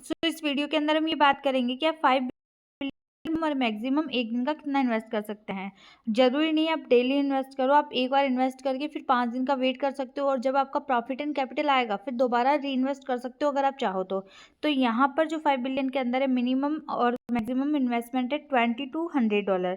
सो इस वीडियो के अंदर हम ये बात करेंगे कि आप 5 मिनिमम और मैक्सिमम एक दिन का कितना इन्वेस्ट कर सकते हैं। ज़रूरी नहीं है आप डेली इन्वेस्ट करो, आप एक बार इन्वेस्ट करके फिर 5 दिन का वेट कर सकते हो और जब आपका प्रॉफिट एंड कैपिटल आएगा फिर दोबारा री इन्वेस्ट कर सकते हो अगर आप चाहो तो यहाँ पर जो 5 बिलियन के अंदर है मिनिमम और मैक्सिमम इन्वेस्टमेंट है $20 to $100।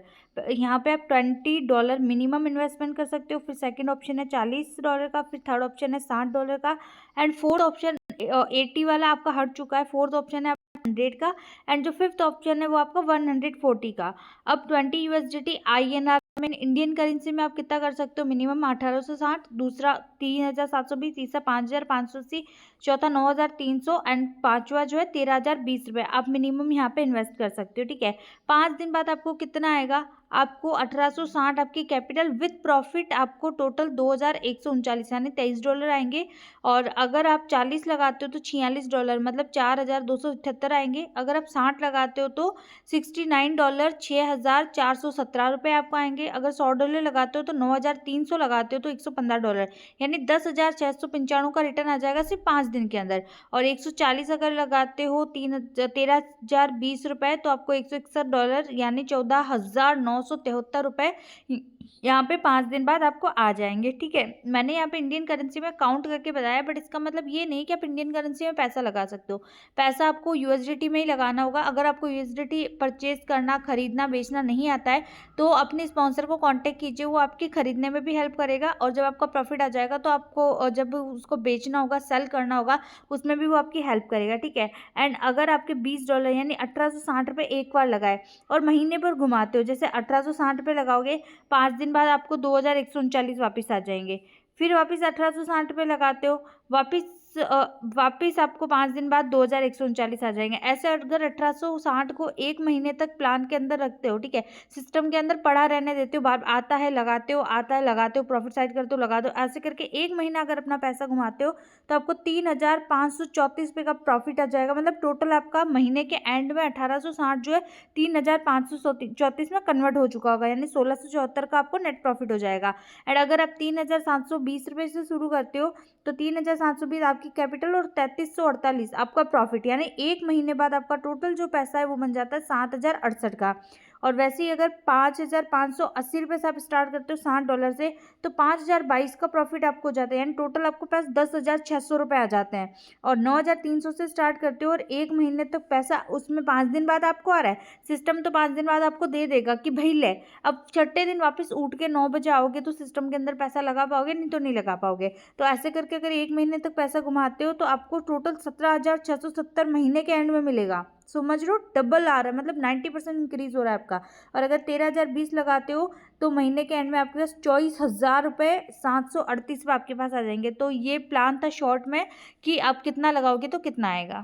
यहाँ पे आप $20 मिनिमम इन्वेस्टमेंट कर सकते हो। फिर सेकंड ऑप्शन है $40 का, फिर थर्ड ऑप्शन है $60 का एंड फोर्थ ऑप्शन 80 वाला आपका हट चुका है। फोर्थ ऑप्शन है 100 का एंड जो फिफ्थ ऑप्शन है वो आपका 140 का। अब 20 USDT INR में इंडियन करेंसी में आप कितना कर सकते हो, मिनिमम 1860, दूसरा 3720, तीसरा 5580, चौथा 9300 एंड पांचवा जो है 13020 रुपये आप मिनिमम यहाँ पे इन्वेस्ट कर सकते हो। ठीक है, 5 दिन बाद आपको कितना आएगा, आपको 1860 आपकी कैपिटल विथ प्रॉफिट आपको टोटल 2139 यानी $23 आएंगे। और अगर आप 40 लगाते हो तो $46 मतलब 4278 आएंगे। अगर आप 60 लगाते हो तो $69 6417 रुपये आपको आएंगे। अगर $100 लगाते हो तो 9300 लगाते हो तो $115 यानी 10,695 का रिटर्न आ जाएगा सिर्फ 5 दिन के अंदर। और 140 अगर लगाते हो 13,020 रुपये तो आपको $161 यानी 14,973 रुपये यहाँ पे 5 दिन बाद आपको आ जाएंगे। ठीक है, मैंने यहाँ पे इंडियन करेंसी में काउंट करके बताया, बट इसका मतलब ये नहीं कि आप इंडियन करेंसी में पैसा लगा सकते हो। पैसा आपको USDT में ही लगाना होगा। अगर आपको USDT परचेज करना, खरीदना, बेचना नहीं आता है तो अपने स्पॉन्सर को कांटेक्ट कीजिए, वो आपकी खरीदने में भी हेल्प करेगा और जब आपका प्रॉफिट आ जाएगा तो आपको जब उसको बेचना होगा, सेल करना होगा, उसमें भी वो आपकी हेल्प करेगा। ठीक है, एंड अगर आपके $20 यानी 1860 रुपये एक बार लगाए और महीने पर घुमाते हो, जैसे 1860 रुपये लगाओगे, 5 दिन बाद आपको 2139 वापस आ जाएंगे। फिर वापस 1860 रुपये लगाते हो, वापस आपको 5 दिन बाद 2139 आ जाएंगे। ऐसे अगर 1860 को एक महीने तक प्लान के अंदर रखते हो, ठीक है, सिस्टम के अंदर पड़ा रहने देते हो, बार आता है लगाते हो, आता है लगाते हो, प्रॉफिट साइड करते हो लगा दो, ऐसे करके एक महीना अगर अपना पैसा घुमाते हो तो आपको 3534 रुपये का प्रॉफिट आ जाएगा। मतलब टोटल आपका महीने के एंड में 1860 जो है 3534 में कन्वर्ट हो चुका होगा, यानी 1674 का आपको नेट प्रॉफिट हो जाएगा। एंड अगर आप 3720 रुपये से शुरू करते हो तो 3720 आपकी कैपिटल और 3348 आपका प्रॉफिट, यानी एक महीने बाद आपका टोटल जो पैसा है वो बन जाता है 7068 का। और वैसे ही अगर 5580 रुपये से आप स्टार्ट करते हो $60 से तो 5022 का प्रॉफिट आपको हो जाता है, यानी टोटल आपको पास 10,600 रुपये आ जाते हैं। और 9300 से स्टार्ट करते हो और एक महीने तक पैसा उसमें 5 दिन बाद आपको आ रहा है। सिस्टम तो 5 दिन बाद आपको दे देगा कि भाई ले, अब छठे दिन वापस उठ के 9 बजे आओगे तो सिस्टम के अंदर पैसा लगा पाओगे, नहीं तो नहीं लगा पाओगे। तो ऐसे करके अगर एक महीने तक पैसा घुमाते हो तो आपको टोटल 17,670 महीने के एंड में मिलेगा। समझ लो, डबल आ रहा है, मतलब 90% इंक्रीज हो रहा है आपका। और अगर 13,020 लगाते हो तो महीने के एंड में आपके पास 24,000 रुपये 738 रुपये आपके पास आ जाएंगे। तो ये प्लान था शॉर्ट में कि आप कितना लगाओगे तो कितना आएगा।